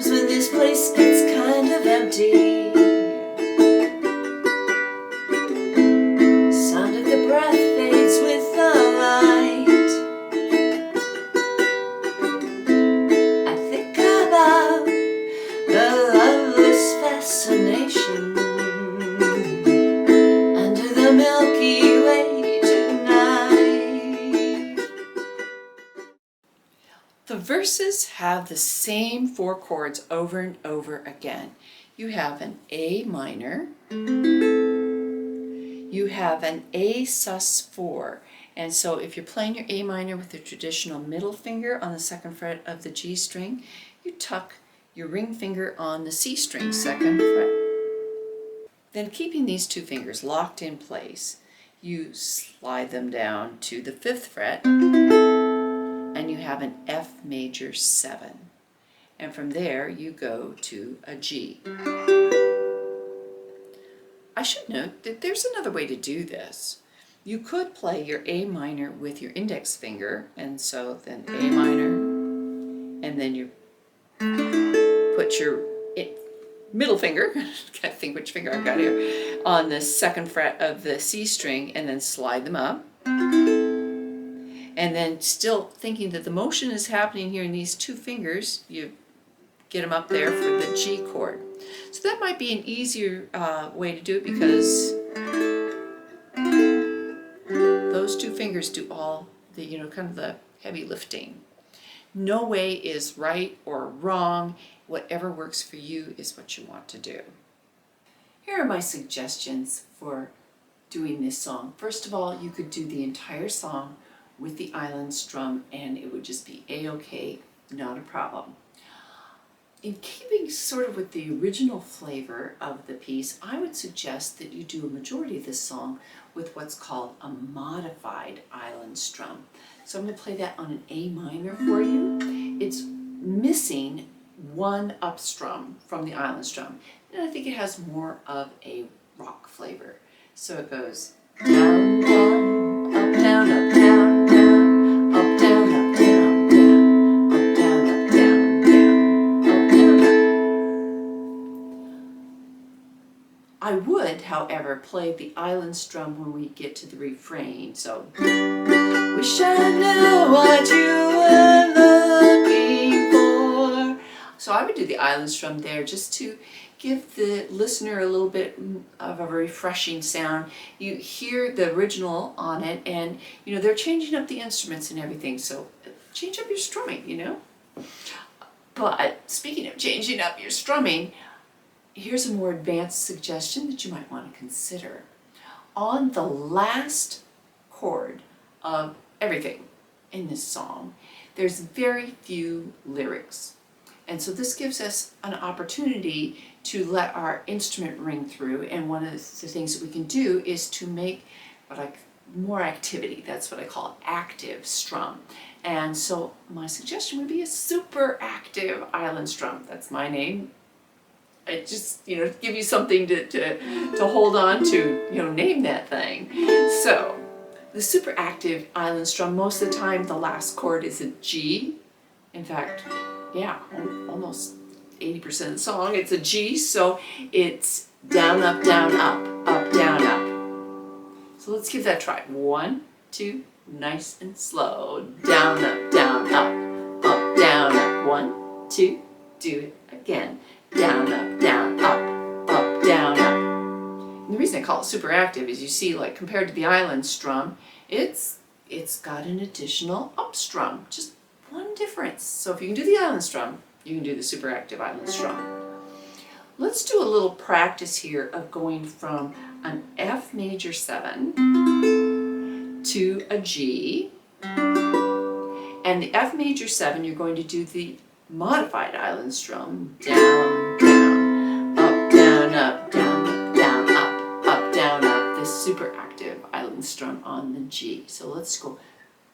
times when this place gets kind of empty. Sound of the breath fades with the light. I think about the loveless fascination under the Milky Way tonight. The verses have the same 4 chords over and over again. You have an A minor, you have an A sus4, and so if you're playing your A minor with the traditional middle finger on the 2nd fret of the G string, you tuck your ring finger on the C string, 2nd fret. Then keeping these 2 fingers locked in place, you slide them down to the 5th fret, and you have an F major 7. And from there you go to a G. I should note that there's another way to do this. You could play your A minor with your index finger, and so then A minor, and then you put your middle finger, can't think which finger I've got here, on the 2nd fret of the C string, and then slide them up. And then still thinking that the motion is happening here in these 2 fingers, you get them up there for the G chord. So that might be an easier way to do it, because those 2 fingers do all the, kind of the heavy lifting. No way is right or wrong. Whatever works for you is what you want to do. Here are my suggestions for doing this song. First of all, you could do the entire song with the island strum and it would just be a-okay, not a problem. In keeping sort of with the original flavor of the piece, I would suggest that you do a majority of this song with what's called a modified island strum. So I'm going to play that on an A minor for you. It's missing 1 up strum from the island strum, and I think it has more of a rock flavor. So it goes down, down, up, down, up, down, down, up, down, up, down, down, up, down, up, down, down, up, down, up. I would, however, play the island strum when we get to the refrain. So, wish I knew what you were looking for. So I would do the island strum there just to give the listener a little bit of a refreshing sound. You hear the original on it, and they're changing up the instruments and everything, so change up your strumming, But speaking of changing up your strumming, here's a more advanced suggestion that you might want to consider. On the last chord of everything in this song, there's very few lyrics. And so this gives us an opportunity to let our instrument ring through, and one of the things that we can do is to make more activity. That's what I call active strum. And so my suggestion would be a super active island strum. That's my name. I just, give you something to hold on to, name that thing. So the super active island strum, most of the time the last chord is a G. In fact, yeah, almost 80% of the song, it's a G, so it's down, up, down, up, down, up. So let's give that a try. 1, 2, nice and slow. Down, up, down, up, down, up. 1, 2, do it again. Down, up, down, up, down, up. And the reason I call it super active is you see, compared to the island strum, it's got an additional up strum, just 1 difference. So if you can do the island strum, you can do the super active island strum. Let's do a little practice here of going from an F major 7 to a G. And the F major 7, you're going to do the modified island strum. Down, down, up, down, up, down, up, down, up, down, up. This super active island strum on the G. So let's go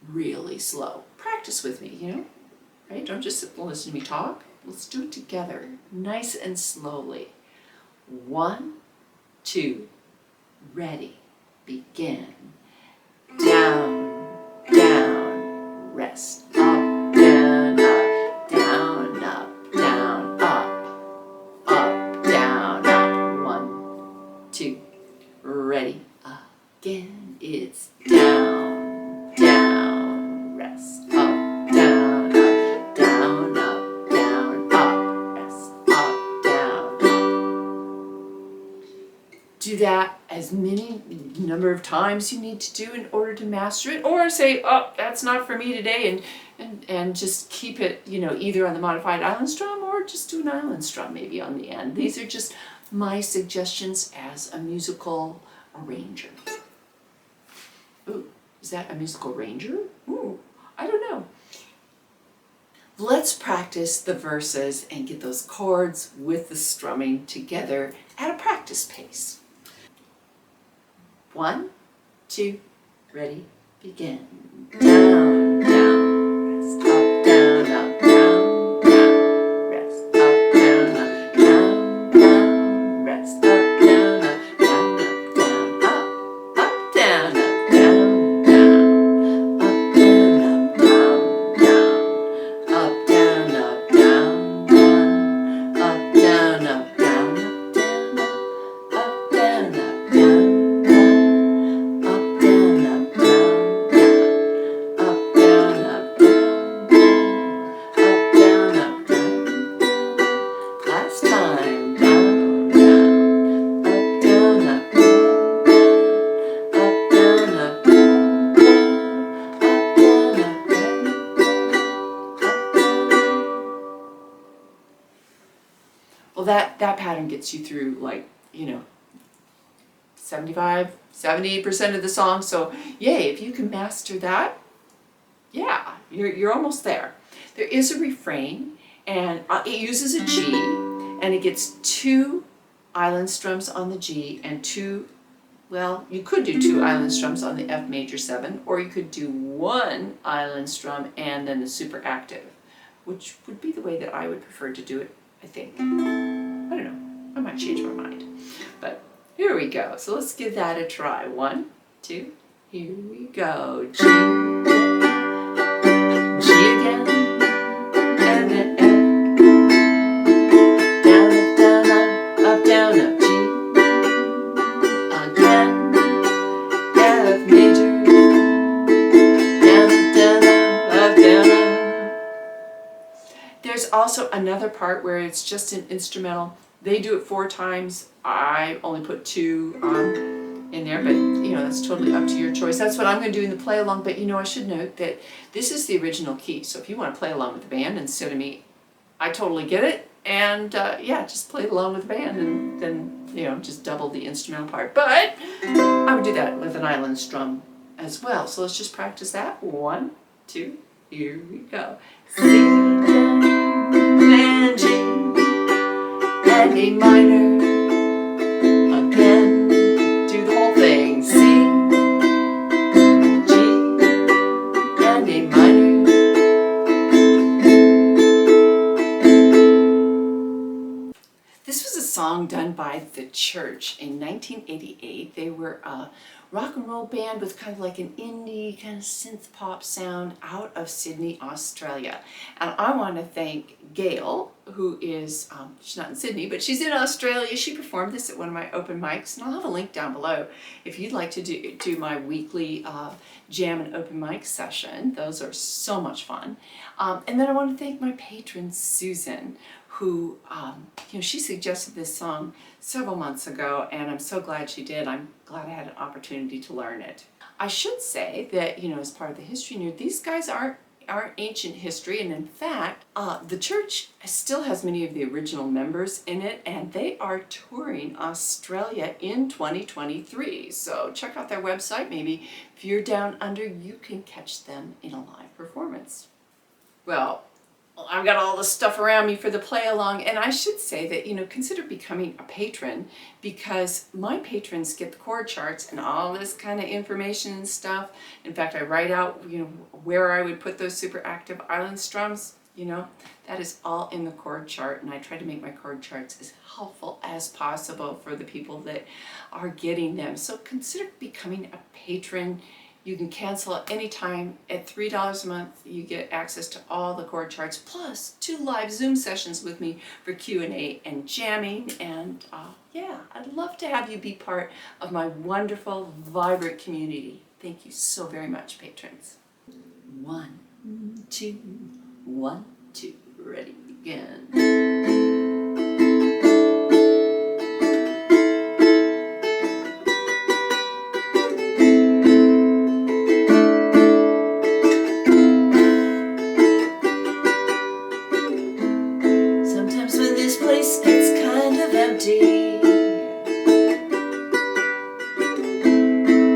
really slow. Practice with me, right? Don't just sit and listen to me talk. Let's do it together, nice and slowly. 1, 2, ready, begin. Down, down, rest. Up, down, up, down, up, down, up, do that as many number of times you need to do in order to master it, or say, oh, that's not for me today, and just keep it, you know, either on the modified island strum or just do an island strum maybe on the end. These are just my suggestions as a musical arranger. Ooh, is that a musical arranger? Ooh, I don't know. Let's practice the verses and get those chords with the strumming together at a practice pace. 1, 2, ready, begin. Down, down, rest, up, down, down, rest, up, down, down, rest, up, down, up, down, up, down, down, up, down, up, down, down, up, down, up, down, up, down, up, down. Well, that pattern gets you through, like, you know, 78% of the song. So yay, if you can master that, yeah, you're almost there. There is a refrain, and it uses a G, and it gets 2 island strums on the G and 2, well, you could do 2 island strums on the F major 7, or you could do 1 island strum and then the super active, which would be the way that I would prefer to do it, I think. I don't know, I might change my mind, but here we go. So let's give that a try. 1, 2, here we go. G, G again, and then F, down, up, down, up, G, again, F major, down, up. There's also another part where it's just an instrumental. They do it 4 times. I only put 2 in there, but you know, that's totally up to your choice. That's what I'm going to do in the play along, but you know, I should note that this is the original key. So if you want to play along with the band instead of me, I totally get it. And yeah, just play along with the band and then, you know, just double the instrumental part. But I would do that with an island strum as well. So let's just practice that. 1, 2, here we go. C, and G, and A minor, again, do the whole thing. C, G, and A minor. This was a song done by The Church in 1988. They were a rock and roll band with kind of like an indie kind of synth pop sound out of Sydney, Australia. And I want to thank Gail, who is, she's not in Sydney, but she's in Australia. She performed this at one of my open mics, and I'll have a link down below if you'd like to do my weekly jam and open mic session. Those are so much fun. And then I want to thank my patron, Susan, who, you know, she suggested this song several months ago, and I'm so glad she did. I'm glad I had an opportunity to learn it. I should say that, you know, as part of the history nerd, these guys aren't ancient history, and in fact, the church still has many of the original members in it, and they are touring Australia in 2023. So check out their website. Maybe if you're down under, you can catch them in a live performance. Well, I've got all the stuff around me for the play along, and I should say that, you know, consider becoming a patron, because my patrons get the chord charts and all this kind of information and stuff. In fact, I write out, you know, where I would put those super active island strums. You know, that is all in the chord chart, and I try to make my chord charts as helpful as possible for the people that are getting them. So consider becoming a patron. You can cancel at any time. At $3 a month, you get access to all the chord charts, plus 2 live Zoom sessions with me for Q&A and jamming. And yeah, I'd love to have you be part of my wonderful, vibrant community. Thank you so very much, patrons. 1, 2, 1, 2, ready, again. place gets kind of empty.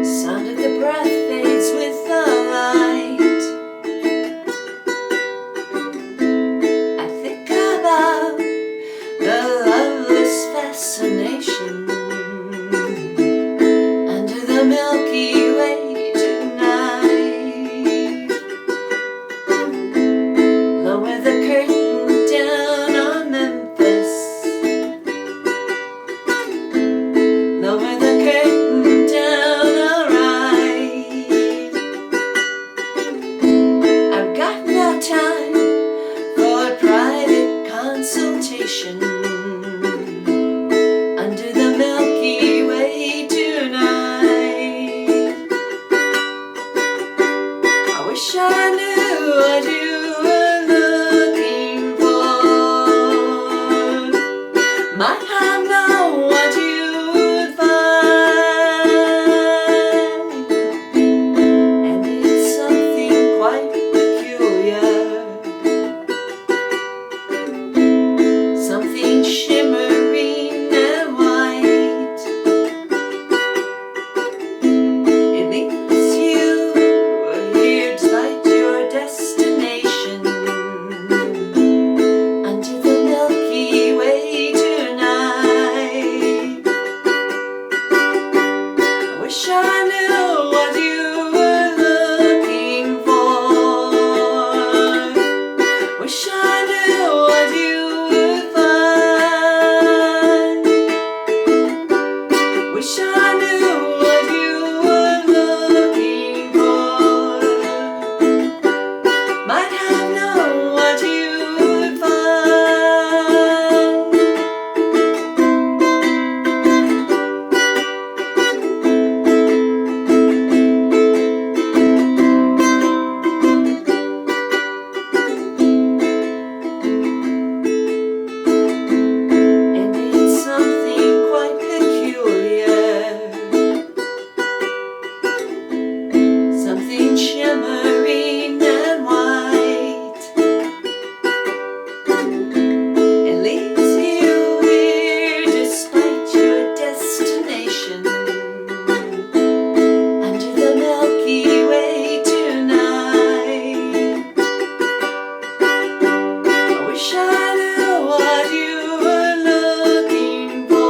Sound of the breath fades with the light. I think about the loveless fascination under the Milky Way tonight. Lower the curtain down on Memphis. Lower the curtain down, alright. I've got no time for private consultation under the Milky Way tonight. I wish I knew what you were looking for. Might not know what you would find, and it's something quite peculiar, something shimmering and white. It leaves you here despite your destination under the Milky Way tonight. I wish I knew what you were looking for. Wish I knew what you would find. Wish I knew what you were looking for. Might have known what you would find. And it's something quite peculiar, something shimmering and white. It leaves you here despite your destination under the Milky Way tonight. I wish I knew what you were looking for.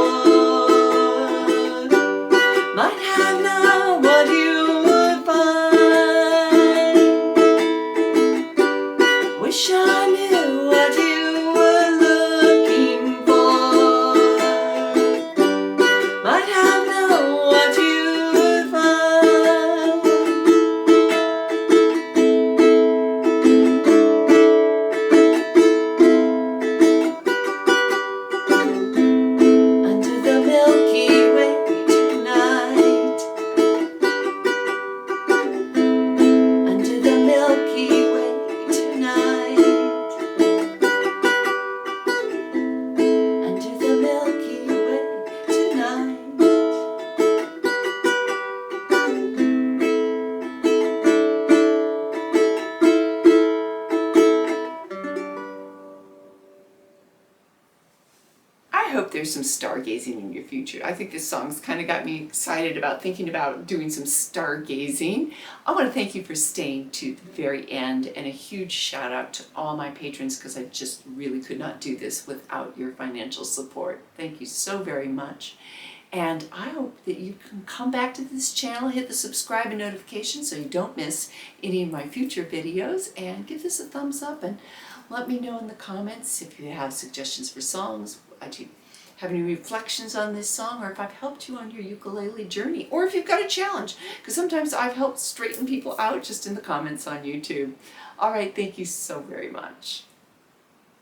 Might have known what you would find. Wish I knew what you were looking for. Might have known what you would find. Under the Milky Way tonight. Under the Milky Way tonight. Under the Milky Way tonight. I hope there's some stargazing in your future. I think this song's kind of got me excited about thinking about doing some stargazing. I want to thank you for staying to the very end, and a huge shout out to all my patrons, because I just really could not do this without your financial support. Thank you so very much. And I hope that you can come back to this channel, hit the subscribe and notification so you don't miss any of my future videos, and give this a thumbs up, and let me know in the comments if you have suggestions for songs, do you have any reflections on this song, or if I've helped you on your ukulele journey, or if you've got a challenge, because sometimes I've helped straighten people out just in the comments on YouTube. All right, thank you so very much.